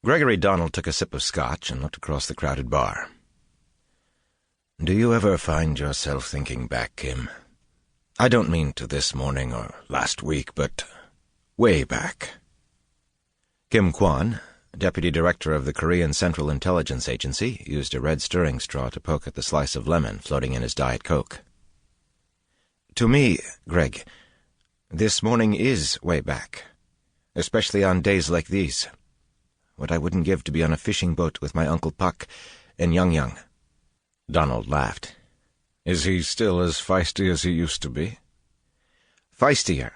Gregory Donald took a sip of scotch and looked across the crowded bar. "Do you ever find yourself thinking back, Kim? I don't mean to this morning or last week, but way back." Kim Kwan, deputy director of the Korean Central Intelligence Agency, used a red stirring straw to poke at the slice of lemon floating in his Diet Coke. "To me, Greg, this morning is way back, especially on days like these. What I wouldn't give to be on a fishing boat with my Uncle Puck and Young. Donald laughed. "Is he still as feisty as he used to be?" "Feistier.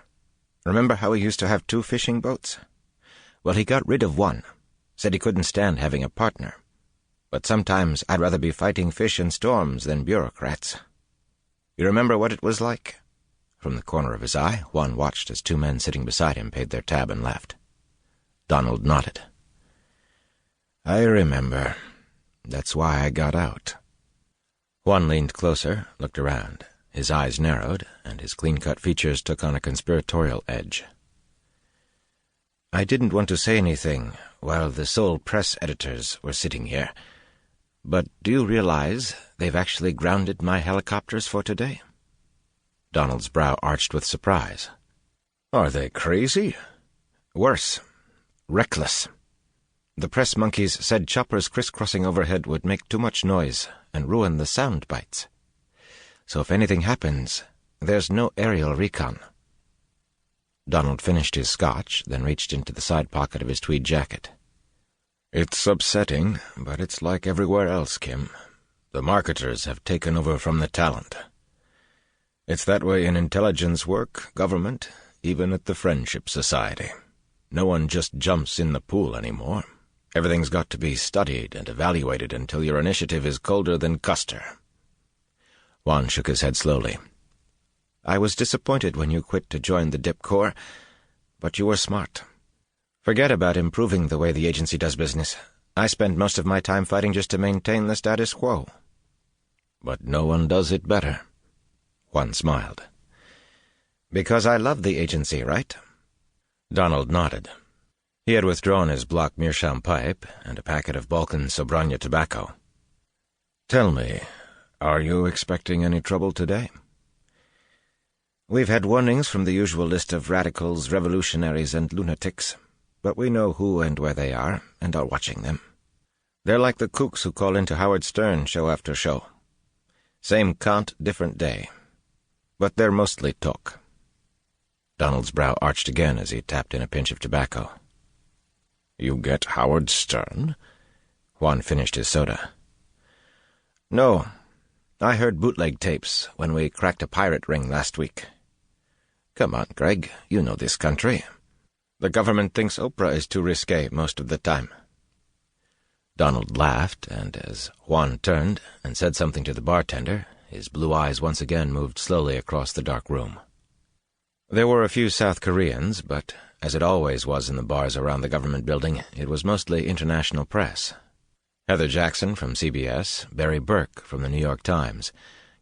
Remember how he used to have 2 fishing boats? Well, he got rid of one. Said he couldn't stand having a partner. But sometimes I'd rather be fighting fish in storms than bureaucrats. You remember what it was like?" From the corner of his eye, Juan watched as 2 men sitting beside him paid their tab and left. Donald nodded. "I remember. That's why I got out." Juan leaned closer, looked around. His eyes narrowed, and his clean-cut features took on a conspiratorial edge. "I didn't want to say anything while the sole press editors were sitting here, but do you realize they've actually grounded my helicopters for today?" Donald's brow arched with surprise. "Are they crazy?" "Worse. Reckless. The press monkeys said choppers crisscrossing overhead would make too much noise and ruin the sound bites. So if anything happens, there's no aerial recon." Donald finished his scotch, then reached into the side pocket of his tweed jacket. "It's upsetting, but it's like everywhere else, Kim. The marketers have taken over from the talent. It's that way in intelligence work, government, even at the Friendship Society. No one just jumps in the pool anymore. Everything's got to be studied and evaluated until your initiative is colder than Custer." Juan shook his head slowly. "I was disappointed when you quit to join the Dip Corps, but you were smart. Forget about improving the way the agency does business. I spend most of my time fighting just to maintain the status quo." "But no one does it better." Juan smiled. "Because I love the agency, right?" Donald nodded. He had withdrawn his block meerschaum pipe and a packet of Balkan Sobrania tobacco. "Tell me, are you expecting any trouble today?" "We've had warnings from the usual list of radicals, revolutionaries, and lunatics, but we know who and where they are, and are watching them. They're like the kooks who call into Howard Stern show after show. Same count, different day. But they're mostly talk." Donald's brow arched again as he tapped in a pinch of tobacco. "You get Howard Stern?" Juan finished his soda. "No. I heard bootleg tapes when we cracked a pirate ring last week. Come on, Greg, you know this country. The government thinks Oprah is too risque most of the time." Donald laughed, and as Juan turned and said something to the bartender, his blue eyes once again moved slowly across the dark room. There were a few South Koreans, but as it always was in the bars around the government building, it was mostly international press. Heather Jackson from CBS, Barry Burke from the New York Times,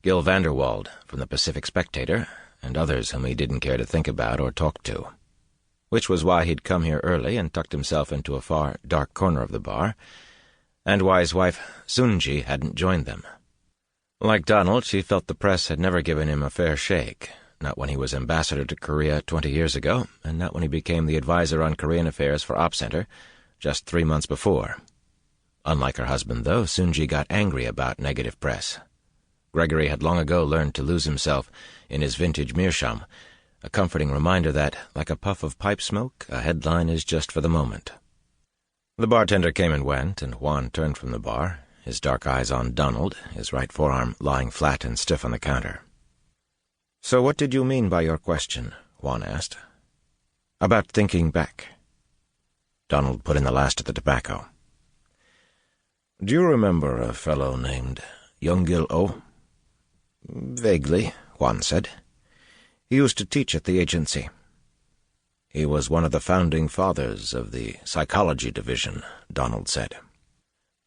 Gil Vanderwald from the Pacific Spectator, and others whom he didn't care to think about or talk to. Which was why he'd come here early and tucked himself into a far, dark corner of the bar, and why his wife, Sunji, hadn't joined them. Like Donald, she felt the press had never given him a fair shake, not when he was ambassador to Korea 20 years ago, and not when he became the advisor on Korean affairs for Op Center just 3 months before. Unlike her husband, though, Sunji got angry about negative press. Gregory had long ago learned to lose himself in his vintage meerschaum, a comforting reminder that, like a puff of pipe smoke, a headline is just for the moment. The bartender came and went, and Juan turned from the bar, his dark eyes on Donald, his right forearm lying flat and stiff on the counter. "So what did you mean by your question?" Juan asked. "About thinking back." Donald put in the last of the tobacco. "Do you remember a fellow named Young-gil-Oh?" "Vaguely," Juan said. "He used to teach at the agency." "He was one of the founding fathers of the psychology division," Donald said.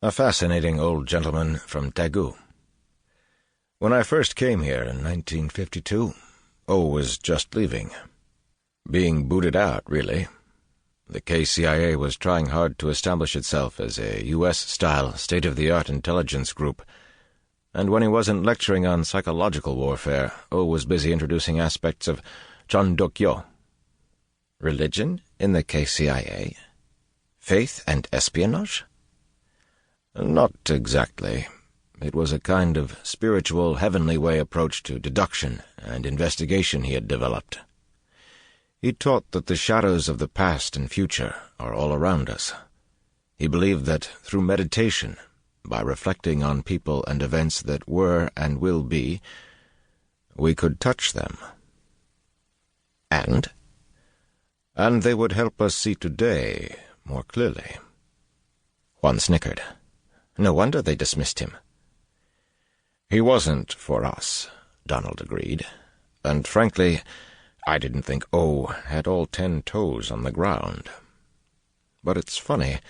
"A fascinating old gentleman from Daegu. When I first came here in 1952, O was just leaving. Being booted out, really. The KCIA was trying hard to establish itself as a US-style, state-of-the-art intelligence group, and when he wasn't lecturing on psychological warfare, O was busy introducing aspects of Chondokyo. Religion in the KCIA? Faith and espionage? Not exactly. It was a kind of spiritual, heavenly way approach to deduction and investigation he had developed. He taught that the shadows of the past and future are all around us. He believed that through meditation, by reflecting on people and events that were and will be, we could touch them. And? And they would help us see today more clearly. Juan snickered. No wonder they dismissed him. He wasn't for us, Donald agreed, and frankly, I didn't think O had all 10 toes on the ground. But it's funny,